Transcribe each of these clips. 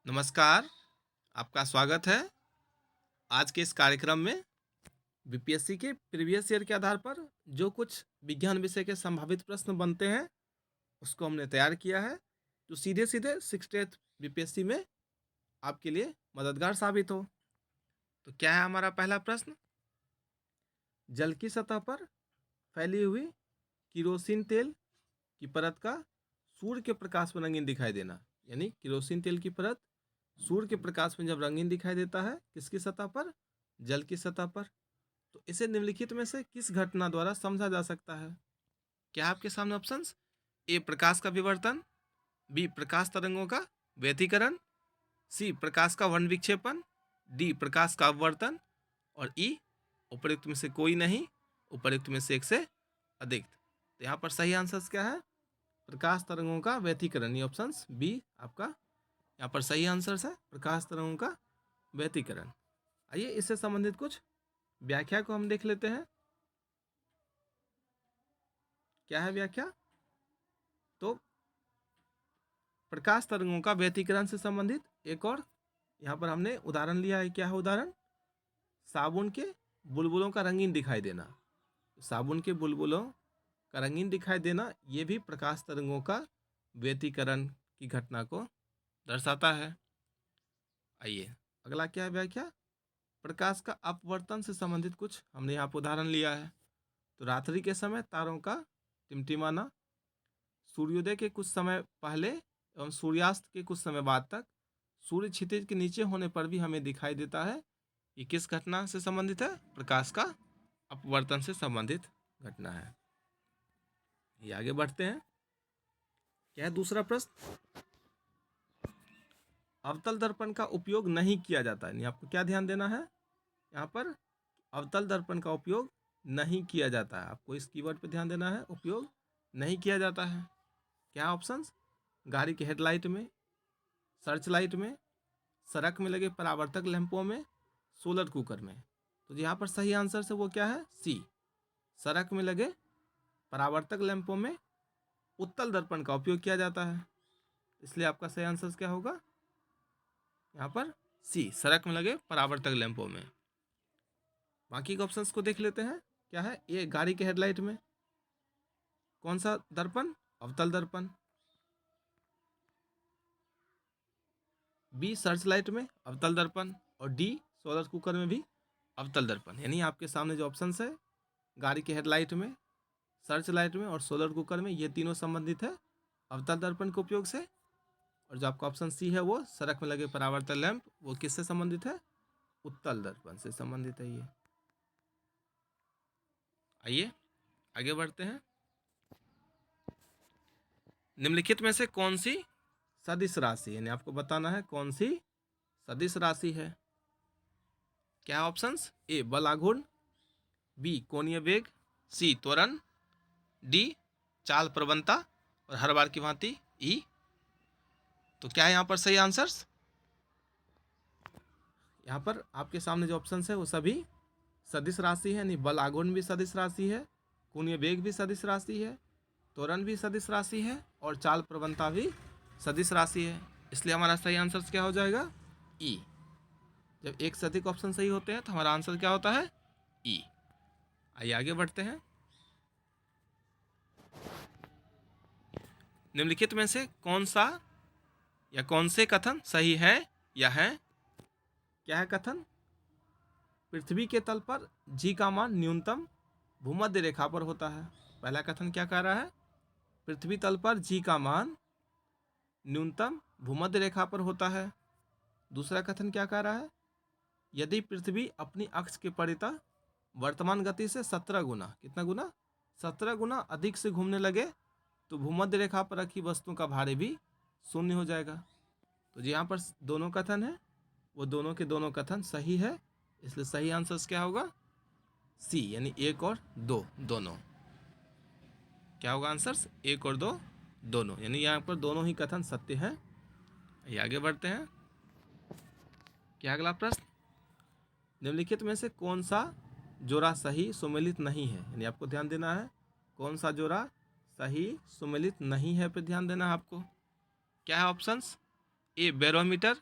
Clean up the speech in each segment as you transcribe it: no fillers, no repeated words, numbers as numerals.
नमस्कार, आपका स्वागत है। आज के इस कार्यक्रम में बीपीएससी के प्रीवियस ईयर के आधार पर जो कुछ विज्ञान विषय के संभावित प्रश्न बनते हैं, उसको हमने तैयार किया है, जो सीधे-सीधे 60th बीपीएससी में आपके लिए मददगार साबित हो। तो क्या है हमारा पहला प्रश्न? जल की सतह पर फैली हुई केरोसिन तेल की परत का सूर्य के प्रकाश में रंगीन दिखाई देना। यानी केरोसिन तेल की परत सूर्य के प्रकाश में जब रंगीन दिखाई देता है, किसकी सतह पर? जल की सतह पर। तो इसे निम्नलिखित में से किस घटना द्वारा समझा जा सकता है? क्या आपके सामने ऑप्शंस? ए प्रकाश का विवर्तन, बी प्रकाश तरंगों का व्यतिकरण, सी प्रकाश का वर्ण विक्षेपण, डी प्रकाश का अपवर्तन और ई उपयुक्त में से कोई नहीं, उपयुक्त में से एक से अधिक। तो यहाँ पर सही आंसर क्या है? प्रकाश तरंगों का व्यतिकरण। ये ऑप्शंस बी आपका यहाँ पर सही आंसर है, प्रकाश तरंगों का व्यतिकरण। आइए इससे संबंधित कुछ व्याख्या को हम देख लेते हैं। क्या है व्याख्या? तो प्रकाश तरंगों का व्यतिकरण से संबंधित एक और यहाँ पर हमने उदाहरण लिया है। क्या है उदाहरण? साबुन के बुलबुलों का रंगीन दिखाई देना। साबुन के बुलबुलों का रंगीन दिखाई देना, ये भी प्रकाश तरंगों का व्यतिकरण की घटना को दर्शाता है। आइए अगला क्या है व्याख्या? प्रकाश का अपवर्तन से संबंधित कुछ हमने यहाँ पर उदाहरण लिया है। तो रात्रि के समय तारों का टिमटिमाना, सूर्योदय के कुछ समय पहले एवं सूर्यास्त के कुछ समय बाद तक सूर्य क्षितिज के नीचे होने पर भी हमें दिखाई देता है। ये किस घटना से संबंधित है? प्रकाश का अपवर्तन से संबंधित घटना है। ये आगे बढ़ते हैं। क्या है दूसरा प्रश्न? अवतल दर्पण का उपयोग नहीं किया जाता है। आपको क्या ध्यान देना है यहाँ पर? अवतल दर्पण का उपयोग नहीं किया जाता है। आपको इस कीवर्ड पे ध्यान देना है, उपयोग नहीं किया जाता है। क्या ऑप्शंस? गाड़ी के हेडलाइट में, सर्च लाइट में, सड़क में लगे परावर्तक लैंपों में, सोलर कुकर में। तो यहाँ पर सही आंसर से वो क्या है? सी, सड़क में लगे परावर्तक लैंपों में उत्तल दर्पण का उपयोग किया जाता है। इसलिए आपका सही आंसर क्या होगा यहाँ पर? सी, सड़क में लगे परावर्तक लैंपों में। बाकी के ऑप्शंस को देख लेते हैं। क्या है? ये गाड़ी के हेडलाइट में कौन सा दर्पण? अवतल दर्पण। बी सर्च लाइट में अवतल दर्पण और डी सोलर कुकर में भी अवतल दर्पण। यानी आपके सामने जो ऑप्शंस है, गाड़ी के हेडलाइट में, सर्च लाइट में और सोलर कुकर में, ये तीनों संबंधित है अवतल दर्पण के उपयोग से। और जो आपका ऑप्शन सी है वो सड़क में लगे परावर्तक लैंप, वो किससे संबंधित है? उत्तल दर्पण से संबंधित है ये। आइए आगे बढ़ते हैं। निम्नलिखित में से कौन सी सदिश राशि, यानी आपको बताना है कौन सी सदिश राशि है। क्या ऑप्शंस? ए बल आघूर्ण, बी कोणीय वेग, सी त्वरण, डी चाल प्रवणता और हर बार की भांति ई। तो क्या है यहाँ पर सही आंसर्स? यहाँ पर आपके सामने जो ऑप्शंस है वो सभी सदिश राशि है। यानी बल आघूर्ण भी सदिश राशि है, कोणीय वेग भी सदिश राशि है, त्वरण भी सदिश राशि है और चाल प्रवणता भी सदिश राशि है। इसलिए हमारा सही आंसर क्या हो जाएगा? ई। जब एक से अधिक ऑप्शन सही होते हैं तो हमारा आंसर क्या होता है? ई। आइए आगे बढ़ते हैं। निम्नलिखित में से कौन सा या कौन से कथन सही है या है? क्या है कथन? पृथ्वी के तल पर जी का मान न्यूनतम भूमध्य रेखा पर होता है। पहला कथन क्या कह रहा है? पृथ्वी तल पर जी का मान न्यूनतम भूमध्य रेखा पर होता है। दूसरा कथन क्या कह रहा है? यदि पृथ्वी अपनी अक्ष के परितः वर्तमान गति से 17 गुना, कितना गुना? 17 गुना अधिक से घूमने लगे तो भूमध्य रेखा पर रखी वस्तुओं का भार भी शून्य हो जाएगा। तो जो यहाँ पर दोनों कथन है वो दोनों के दोनों कथन सही है। इसलिए सही आंसर क्या होगा? सी, यानी एक और दो दोनों। क्या होगा आंसर्स? एक और दो दोनों, यानी यहाँ पर दोनों ही कथन सत्य है। ये आगे बढ़ते हैं। क्या अगला प्रश्न? निम्नलिखित में से कौन सा जोड़ा सही सुमेलित नहीं है? यानी आपको ध्यान देना है कौन सा जोड़ा सही सुमेलित नहीं है, पे ध्यान देना है आपको। क्या है options? A barometer,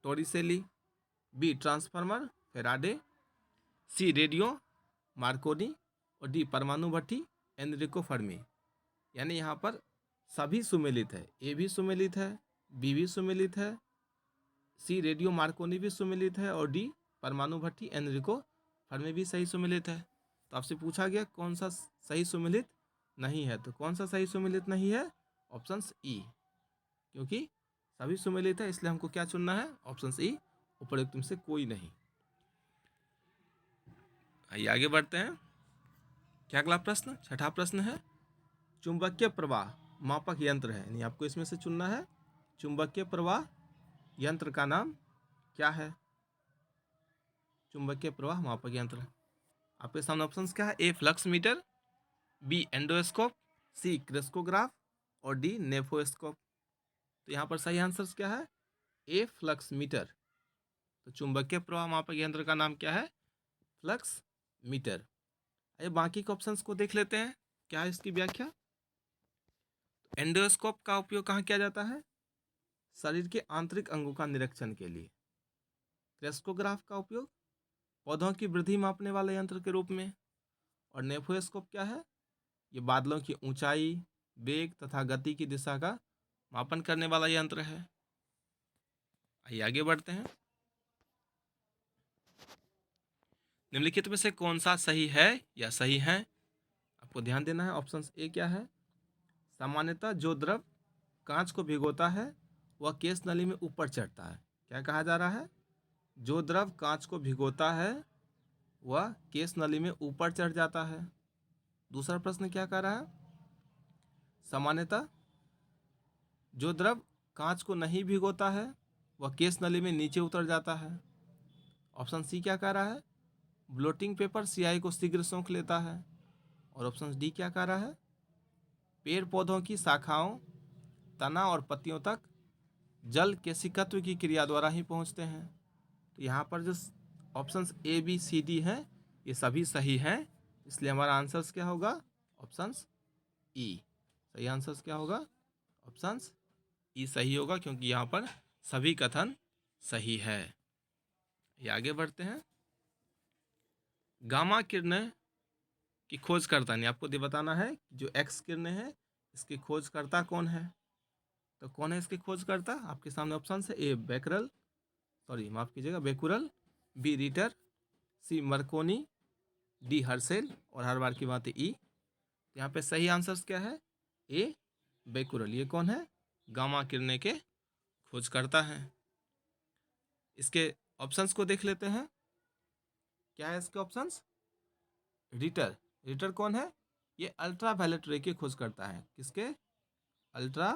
Torricelli, B transformer Faraday, C radio Marconi और डी परमाणु भट्टी एनरिको फर्मी। यानी यहाँ पर सभी सुमेलित है, ए भी सुमेलित है, बी भी सुमेलित है, सी रेडियो मार्कोनी भी सुमेलित है और डी परमाणु भट्टी एनरिको फर्मी भी सही सुमेलित है। तो आपसे पूछा गया कौन सा सही सुमेलित नहीं है, तो कौन सा सही सुमेलित नहीं है? ऑप्शन ई, क्योंकि सभी सुमेलित है इसलिए हमको क्या चुनना है? ऑप्शन ई, उपरोक्त में से कोई नहीं। आइए आगे बढ़ते हैं। क्या अगला प्रश्न, छठा प्रश्न है, चुंबकीय प्रवाह मापक यंत्र है, यानी आपको इसमें से चुनना है चुंबकीय प्रवाह यंत्र का नाम क्या है? चुंबकीय प्रवाह मापक यंत्र। आपके सामने ऑप्शंस क्या है? A flux meter, B endoscope, C crescograph और डी नेफोस्कोप। तो यहाँ पर सही आंसर क्या है? A flux meter. तो चुंबकीय प्रवाह मापक यंत्र का नाम क्या है? Flux meter. आइए बाकी के ऑप्शंस को देख लेते हैं, क्या है इसकी व्याख्या। एंडोस्कोप का उपयोग कहाँ किया जाता है? शरीर के आंतरिक अंगों का निरीक्षण के लिए। क्रेस्कोग्राफ का उपयोग पौधों की वृद्धि मापने वाले यंत्र के रूप में। और नेफोस्कोप क्या है? ये बादलों की ऊंचाई, वेग तथा गति की दिशा का मापन करने वाला यंत्र है। आइए आगे बढ़ते हैं। निम्नलिखित में से कौन सा सही है या सही है? आपको ध्यान देना है। ऑप्शन ए क्या है? सामान्यतः जो द्रव कांच को भिगोता है वह केस नली में ऊपर चढ़ता है। क्या कहा जा रहा है? जो द्रव कांच को भिगोता है वह केस नली में ऊपर चढ़ जाता है। दूसरा प्रश्न क्या कह रहा है? सामान्यतः जो द्रव कांच को नहीं भिगोता है वह केस नली में नीचे उतर जाता है। ऑप्शन सी क्या कह रहा है? ब्लोटिंग पेपर स्याही को शीघ्र सोख लेता है। और ऑप्शन डी क्या कह रहा है? पेड़ पौधों की शाखाओं, तना और पत्तियों तक जल केशिकत्व की क्रिया द्वारा ही पहुंचते हैं। तो यहाँ पर जो options A B C D हैं ये सभी सही हैं, इसलिए हमारा आंसर्स क्या होगा? ऑप्शंस ई। सही आंसर्स क्या होगा? ऑप्शंस ई सही होगा, क्योंकि यहाँ पर सभी कथन सही है। ये आगे बढ़ते हैं। गामा किरणें की खोजकर्ता, यानी आपको ये बताना है जो एक्स किरणें हैं इसकी खोजकर्ता कौन है। तो कौन है इसके खोजकर्ता? आपके सामने ऑप्शन है। ए बेकरल, सॉरी माफ कीजिएगा, बेकुरल, बी रीटर, सी मर्कोनी, डी हर्सेल और हर बार की बात ई। यहाँ पे सही आंसर्स क्या है? ए बेकुरल। ये कौन है? गामा किरणें के खोजकर्ता हैं। इसके ऑप्शंस को देख लेते हैं। क्या है इसके ऑप्शंस? रीटर, रीटर कौन है? ये अल्ट्रा वायलेट रे के खोज करता है। किसके? अल्ट्रा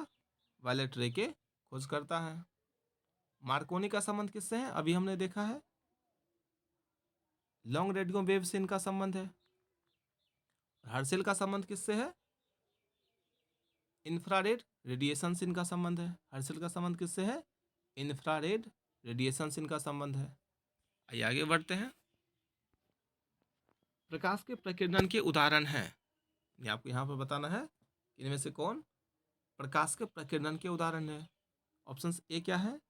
वायलेट रे के खोज करता है। मार्कोनी का संबंध किससे है? अभी हमने देखा है लॉन्ग रेडियो वेव से इनका संबंध है। हर्सेल का संबंध किससे है? इंफ्रारेड रेडिएशन से इनका संबंध है। हर्सेल का संबंध किससे है? इंफ्रारेड रेडिएशन से इनका संबंध है। आइए आगे बढ़ते हैं। प्रकाश के प्रकीर्णन के उदाहरण हैं, ये आपको यहाँ पर बताना है कि इनमें से कौन प्रकाश के प्रकीर्णन के उदाहरण है। ऑप्शन ए क्या है?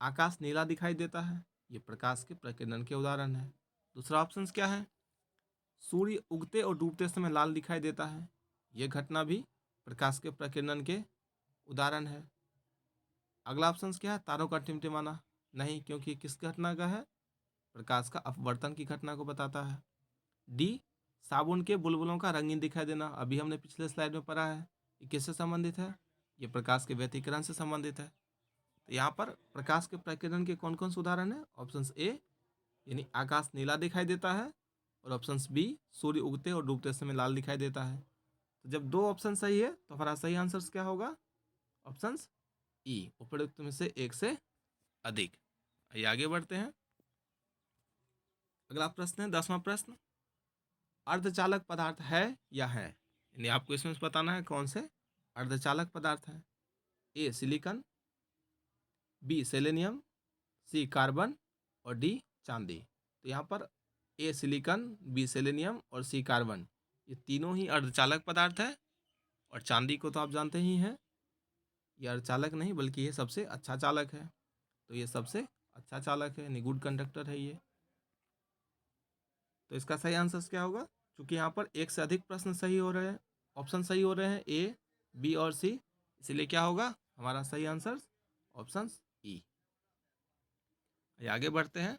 आकाश नीला दिखाई देता है, ये प्रकाश के प्रकीर्णन के उदाहरण है। दूसरा ऑप्शन क्या है? सूर्य उगते और डूबते समय लाल दिखाई देता है, ये घटना भी प्रकाश के प्रकीर्णन के उदाहरण है। अगला ऑप्शन क्या है? तारों का टिमटिमाना, नहीं, क्योंकि किस घटना का है? प्रकाश का अपवर्तन की घटना को बताता है। डी साबुन के बुलबुलों का रंगीन दिखाई देना, अभी हमने पिछले स्लाइड में पढ़ा है, ये किससे संबंधित है? ये प्रकाश के व्यतिकरण से संबंधित है। तो यहाँ पर प्रकाश के प्रकीर्णन के कौन कौन से उदाहरण है? ऑप्शन ए यानी आकाश नीला दिखाई देता है, और ऑप्शन बी सूर्य उगते और डूबते समय लाल दिखाई देता है। तो जब दो ऑप्शन सही है तो हमारा सही आंसर क्या होगा? ऑप्शन ई, उपरोक्त में से एक से अधिक। आइए आगे बढ़ते हैं। अगला प्रश्न है 10वां प्रश्न, अर्धचालक पदार्थ है या है, यानी आपको इसमें से बताना है कौन से अर्धचालक पदार्थ है। A silicon, B selenium, C carbon और डी चांदी। तो यहाँ पर ए सिलिकॉन, बी सेलेनियम और सी कार्बन, ये तीनों ही अर्धचालक पदार्थ है। और चांदी को तो आप जानते ही हैं, ये अर्धचालक नहीं बल्कि ये सबसे अच्छा चालक है। तो ये सबसे अच्छा चालक है, यानी गुड कंडक्टर है ये। तो इसका सही आंसर क्या होगा? क्योंकि यहाँ पर एक से अधिक प्रश्न सही हो रहे हैं, ऑप्शन सही हो रहे हैं ए, बी और सी, इसीलिए क्या होगा हमारा सही आंसर ऑप्शन ई। आगे बढ़ते हैं।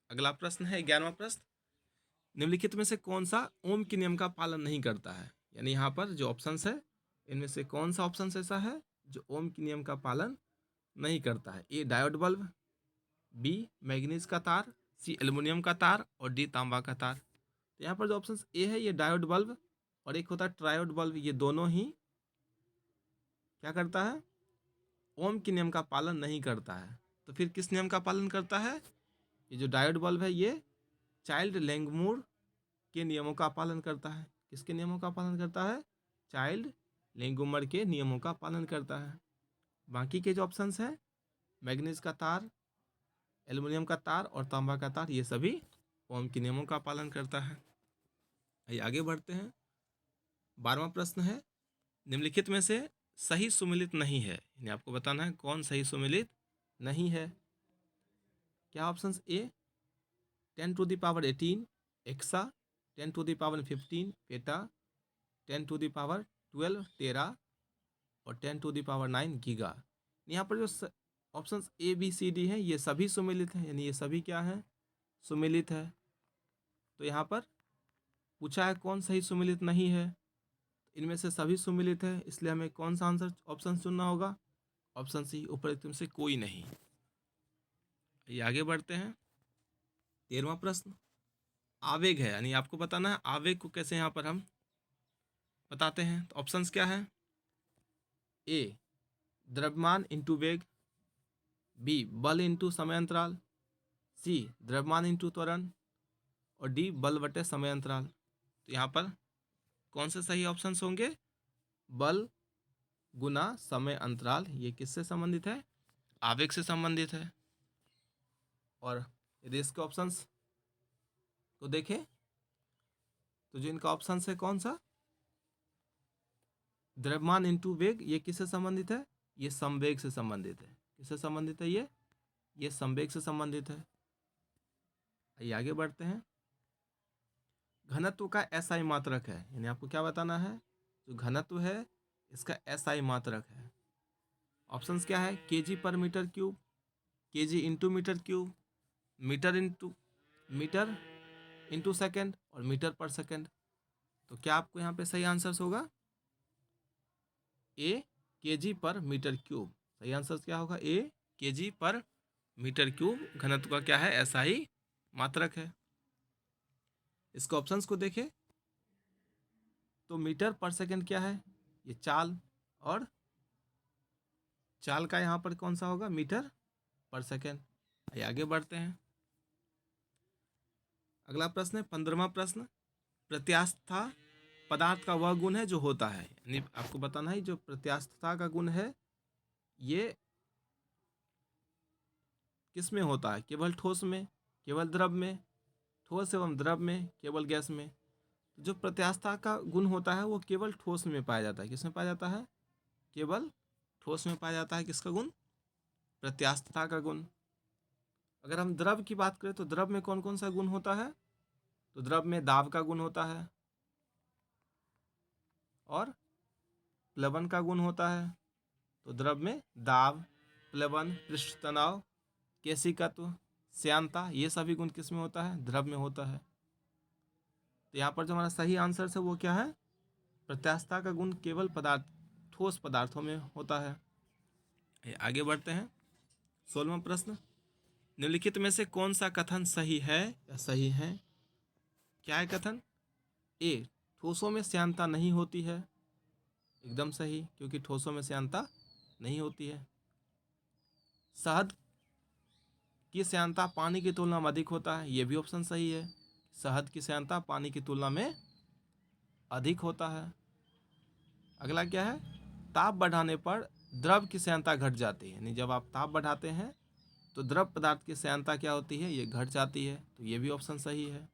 अगला प्रश्न है 11वां प्रश्न। निम्नलिखित में से कौन सा ओम के नियम का पालन नहीं करता है? यानी यहाँ पर जो ऑप्शंस है इनमें से कौन सा ऑप्शन ऐसा है जो ओम के नियम का पालन नहीं करता है? A diode bulb, B manganese का तार, सी एल्युमिनियम का तार और डी तांबा का तार। तो यहाँ पर जो ऑप्शन ए है ये डायोड बल्ब और एक होता है ट्रायोड बल्ब, ये दोनों ही क्या करता है? ओम के नियम का पालन नहीं करता है। तो फिर किस नियम का पालन करता है? ये जो डायोड बल्ब है ये चाइल्ड लैंगमूर के नियमों का पालन करता है। किसके नियमों का पालन करता है? चाइल्ड लैंगमूर के नियमों का पालन करता है। बाकी के जो ऑप्शंस हैं मैग्नीज का तार, एल्युमिनियम का तार और तांबा का तार, ये सभी ओम के नियमों का पालन करता है। आइए आगे बढ़ते हैं। 12वां प्रश्न है निम्नलिखित में से सही सुमेलित नहीं है, यानी आपको बताना है कौन सही सुमेलित नहीं है। क्या options? A 10⁻18 exa, 10⁻15 peta, 10⁻12 tera और 10⁻9 गीगा। यहाँ पर जो options A B C D हैं ये सभी सुमेलित हैं, यानी ये सभी क्या हैं? सुमेलित है। तो यहाँ पर पूछा है कौन सही सुमेलित नहीं है, इनमें से सभी सुमेलित है, इसलिए हमें कौन सा आंसर ऑप्शन चुनना होगा? ऑप्शन सी, उपरोक्त में से कोई नहीं। ये आगे बढ़ते हैं। 13वां प्रश्न आवेग है, यानी आपको बताना है आवेग को कैसे यहाँ पर हम बताते हैं। तो ऑप्शंस क्या है? ए द्रव्यमान इंटू वेग, बी बल इंटू समय अंतराल, सी द्रव्यमान इंटू त्वरण और डी बल बटे समय अंतराल। तो यहाँ पर कौन से सही ऑप्शंस होंगे? बल गुना समय अंतराल, ये किससे संबंधित है? आवेग से संबंधित है। और यदि इसके ऑप्शंस को देखें तो जो इनका ऑप्शन है कौन सा? द्रव्यमान इंटू वेग, ये किससे संबंधित है? ये संवेग से संबंधित है। किससे संबंधित है? ये संवेग से संबंधित है। आइए आगे बढ़ते हैं। घनत्व का एसआई मात्रक है, यानी आपको क्या बताना है? जो घनत्व है इसका एसआई मात्रक है। ऑप्शंस क्या है? केजी पर metre cube, KG into metre cube, metre into second और मीटर पर सेकेंड। तो क्या आपको यहाँ पे सही आंसर होगा? ए केजी पर मीटर क्यूब। सही आंसर क्या होगा? ए केजी पर मीटर क्यूब घनत्व का क्या है? ऐसा ही मात्रक है। इसके ऑप्शंस को देखें तो मीटर पर सेकंड क्या है? ये चाल, और चाल का यहाँ पर कौन सा होगा? मीटर पर सेकंड। आइए आगे बढ़ते हैं। अगला प्रश्न है 15वां प्रश्न। प्रत्यास्थता पदार्थ का वह गुण है जो होता है, यानी आपको बताना है जो प्रत्यास्थता का गुण है ये किस में होता है? केवल ठोस में, केवल द्रव में, ठोस एवं द्रव में, केवल गैस में। जो प्रत्यास्थता का गुण होता है वो केवल ठोस में पाया जाता है। किसमें पाया जाता है? केवल ठोस में पाया जाता है। किसका गुण? प्रत्यास्थता का गुण। अगर हम द्रव की बात करें तो द्रव में कौन कौन सा गुण होता है? तो द्रव में दाब का गुण होता है और प्लवन का गुण होता है। तो द्रव में दाब, प्लवन, पृष्ठ तनाव, केशिकत्व, श्यानता, ये सभी गुण किस में होता है? द्रव में होता है। तो यहाँ पर जो हमारा सही आंसर है वो क्या है? प्रत्यास्थता का गुण केवल ठोस पदार्थों में होता है। आगे बढ़ते हैं। 16वां प्रश्न। निम्नलिखित में से कौन सा कथन सही है या सही है? क्या है कथन? ए ठोसों में श्यानता नहीं होती है, एकदम सही, क्योंकि ठोसों में श्यानता नहीं होती है। शहद की श्यानता पानी की तुलना में अधिक होता है, ये भी ऑप्शन सही है। शहद की श्यानता पानी की तुलना में अधिक होता है। अगला क्या है? ताप बढ़ाने पर द्रव की श्यानता घट जाती है, यानी जब आप ताप बढ़ाते हैं तो द्रव पदार्थ की श्यानता क्या होती है? ये घट जाती है। तो ये भी ऑप्शन सही है।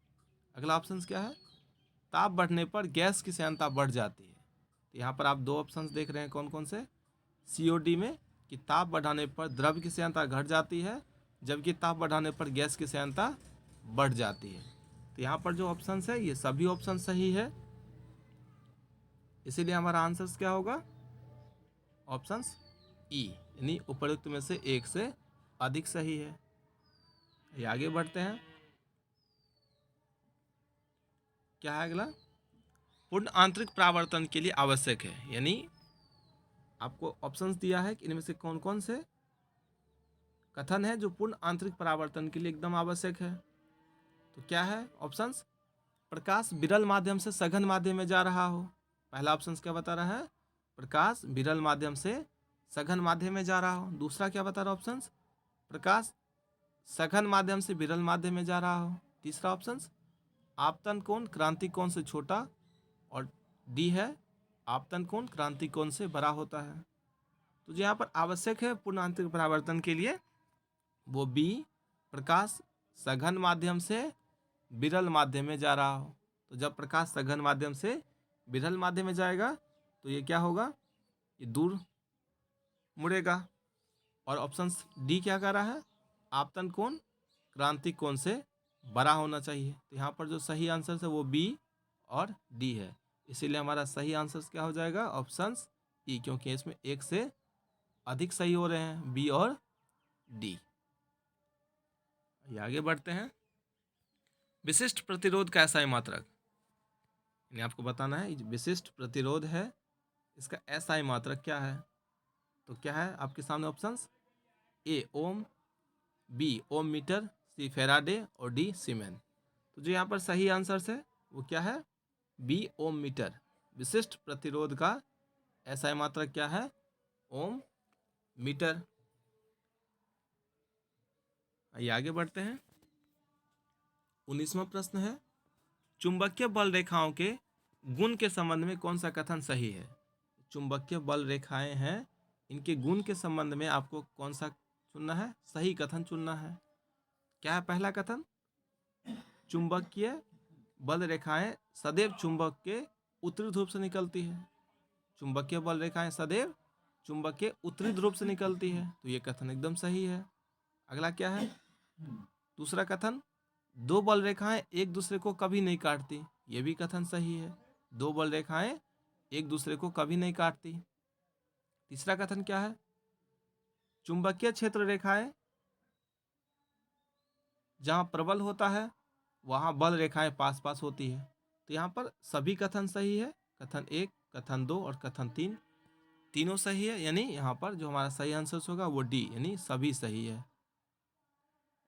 अगला ऑप्शन क्या है? ताप बढ़ने पर गैस की श्यानता बढ़ जाती है। तो यहाँ पर आप दो ऑप्शंस देख रहे हैं कौन कौन से? COD में कि ताप बढ़ाने पर द्रव की श्यानता घट जाती है, जबकि ताप बढ़ाने पर गैस की श्यानता बढ़ जाती है। तो यहाँ पर जो ऑप्शन है ये सभी ऑप्शन सही है, इसीलिए हमारा आंसर क्या होगा? ऑप्शन ई, यानी उपरोक्त में से एक से अधिक सही है। ये आगे बढ़ते हैं। क्या है अगला? पूर्ण आंतरिक परावर्तन के लिए आवश्यक है, यानी आपको ऑप्शंस दिया है कि इनमें से कौन कौन से कथन है जो पूर्ण आंतरिक परावर्तन के लिए एकदम आवश्यक है। तो क्या है ऑप्शंस? प्रकाश विरल माध्यम से सघन माध्यम में जा रहा हो। पहला ऑप्शन क्या बता रहा है? प्रकाश विरल माध्यम से सघन माध्यम में जा रहा हो। दूसरा क्या बता रहा है ऑप्शंस? प्रकाश सघन माध्यम से विरल माध्यम में जा रहा हो। तीसरा ऑप्शन आपतन कोण क्रांति कोण से छोटा, और डी है आपतन कोण क्रांति कोण से बड़ा होता है। तो जो यहाँ पर आवश्यक है पूर्ण आंतरिक परावर्तन के लिए वो बी, प्रकाश सघन माध्यम से विरल माध्यम में जा रहा हो। तो जब प्रकाश सघन माध्यम से विरल माध्यम में जाएगा तो ये क्या होगा? ये दूर मुड़ेगा। और ऑप्शन डी क्या कह रहा है? आपतन कोण क्रांति कोण से बड़ा होना चाहिए। तो यहाँ पर जो सही आंसर है वो बी और डी है, इसीलिए हमारा सही आंसर क्या हो जाएगा? ऑप्शन ई, क्योंकि इसमें एक से अधिक सही हो रहे हैं, बी और डी। आगे बढ़ते हैं। विशिष्ट प्रतिरोध का एसआई मात्रक, यानी आपको बताना है विशिष्ट प्रतिरोध है, इसका एसआई मात्रक क्या है। तो क्या है आपके सामने ऑप्शंस? ए ओम, बी ओम मीटर, सी फेराडे और डी सीमेन। तो जो यहाँ पर सही आंसर है वो क्या है? बी ओम मीटर। विशिष्ट प्रतिरोध का एसआई मात्रक क्या है? ओम मीटर। आइए आगे बढ़ते हैं। 19वां प्रश्न है, चुंबकीय बल रेखाओं के गुण के संबंध में कौन सा कथन सही है? चुंबकीय बल रेखाएं हैं, इनके गुण के संबंध में आपको कौन सा चुनना है? सही कथन चुनना है। क्या है पहला कथन? चुंबकीय बल रेखाएं सदैव चुंबक के उत्तरी ध्रुव से निकलती है। चुंबकीय बल रेखाएं सदैव चुंबक के उत्तरी ध्रुव से निकलती है, तो ये कथन एकदम सही है। अगला क्या है? दूसरा कथन, दो बल रेखाएं एक दूसरे को कभी नहीं काटती, ये भी कथन सही है। दो बल रेखाएं एक दूसरे को कभी नहीं काटती। तीसरा कथन क्या है? चुंबकीय क्षेत्र रेखाएं जहां प्रबल होता है वहां बल रेखाएं पास पास होती है। तो यहाँ पर सभी कथन सही है। कथन 1, कथन 2 और कथन 3 तीनों सही है, यानी यहाँ पर जो हमारा सही आंसर होगा वो डी, यानी सभी सही है।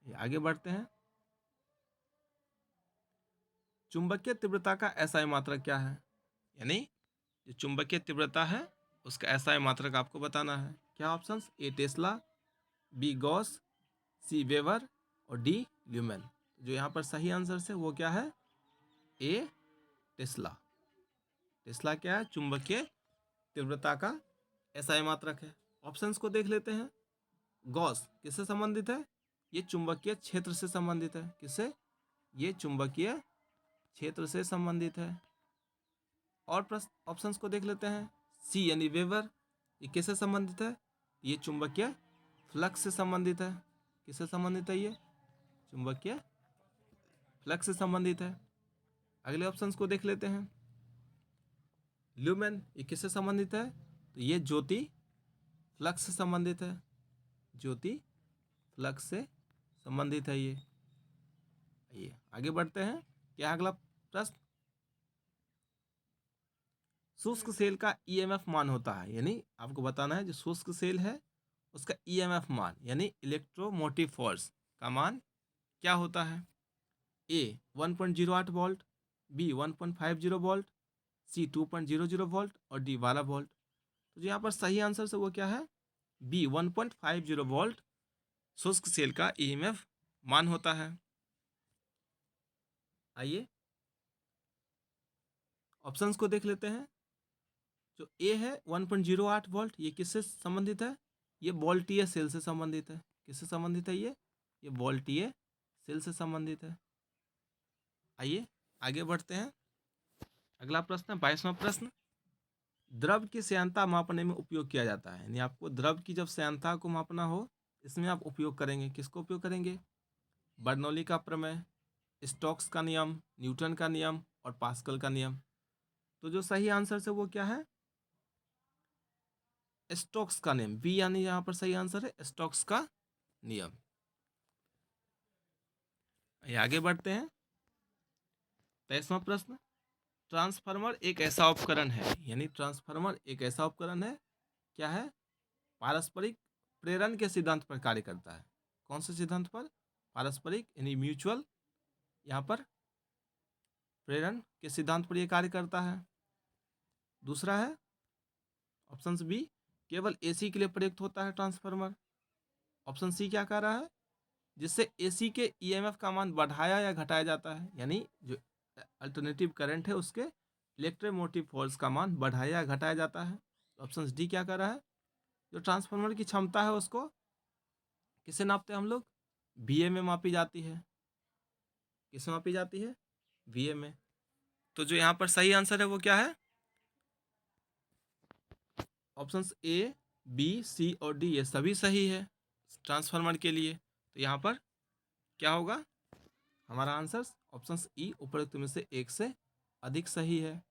आगे बढ़ते हैं। चुंबकीय तीव्रता का एसआई मात्रक क्या है? यानी जो चुंबकीय तीव्रता है उसका एसआई मात्रक आपको बताना है। क्या ऑप्शंस? ए टेस्ला, बी गॉस, सी वेबर और डी ल्यूमेन। जो यहाँ पर सही आंसर है वो क्या है? ए टेस्ला। टेस्ला क्या है? चुंबकीय तीव्रता का एसआई मात्रक है। ऑप्शंस को देख लेते हैं। गॉस किससे संबंधित है? ये चुंबकीय क्षेत्र से संबंधित है। किससे? ये चुंबकीय क्षेत्र से संबंधित है। और ऑप्शंस को देख लेते हैं। सी यानी वेबर, ये किससे संबंधित है? ये चुंबकीय फ्लक्स से संबंधित है। किससे संबंधित है? ये चुंबकीय फ्लक्स से संबंधित है। अगले ऑप्शंस को देख लेते हैं। ल्यूमेन, ये किससे संबंधित है? तो ये ज्योति फ्लक्स से संबंधित है। ज्योति फ्लक्स से संबंधित है ये आगे बढ़ते हैं। क्या अगला प्रश्न? शुष्क सेल का ईएमएफ मान होता है, यानी आपको बताना है जो शुष्क सेल है उसका ईएमएफ मान यानी इलेक्ट्रोमोटिव फोर्स का मान क्या होता है? ए 1.08 वोल्ट, बी 1.50 वोल्ट, सी 2.00 वोल्ट और डी 12 वोल्ट। तो जो यहाँ पर सही आंसर है वो क्या है? बी 1.50 वोल्ट शुष्क सेल का ईएमएफ मान होता है। आइए ऑप्शंस को देख लेते हैं। जो ए है 1.08 वोल्ट, ये किससे संबंधित है? ये वोल्टीय सेल से संबंधित है। किससे संबंधित है? ये वोल्टीय सेल से संबंधित है। आइए आगे बढ़ते हैं। अगला प्रश्न है 22वां प्रश्न। द्रव की श्यानता मापने में उपयोग किया जाता है, यानी आपको द्रव की जब श्यानता को मापना हो इसमें आप उपयोग करेंगे, किसको उपयोग करेंगे? बर्नौली का प्रमेय, स्टोक्स का नियम, न्यूटन का नियम और पास्कल का नियम। तो जो सही आंसर है वो क्या है? स्टोक्स का नियम, बी यानी यहाँ पर सही आंसर है स्टोक्स का नियम। आगे बढ़ते हैं। 23वां प्रश्न, ट्रांसफार्मर एक ऐसा उपकरण है, यानी ट्रांसफार्मर एक ऐसा उपकरण है, क्या है? पारस्परिक प्रेरण के सिद्धांत पर कार्य करता है। कौन से सिद्धांत पर? पारस्परिक यानी म्यूचुअल, यहाँ पर प्रेरण के सिद्धांत पर यह कार्य करता है। दूसरा है ऑप्शन बी, केवल एसी के लिए प्रयुक्त होता है ट्रांसफार्मर। ऑप्शन सी क्या कह रहा है? जिससे एसी के ईएमएफ का मान बढ़ाया या घटाया जाता है, यानी जो अल्टरनेटिव करंट है उसके इलेक्ट्रोमोटिव फोर्स का मान बढ़ाया या घटाया जाता है। ऑप्शन डी क्या कह रहा है? जो ट्रांसफार्मर की क्षमता है उसको किससे नापते हैं हम लोग? वीए में मापी जाती है। किसमें मापी जाती है? वीए में। तो जो यहाँ पर सही आंसर है वो क्या है? ऑप्शन ए, बी, सी और डी ये सभी सही है ट्रांसफार्मर के लिए। तो यहाँ पर क्या होगा? हमारा आंसर ऑप्शन ई उपरोक्त में से एक से अधिक सही है।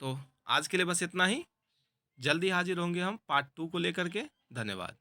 तो आज के लिए बस इतना ही। जल्दी हाजिर होंगे हम पार्ट 2 को लेकर के। धन्यवाद।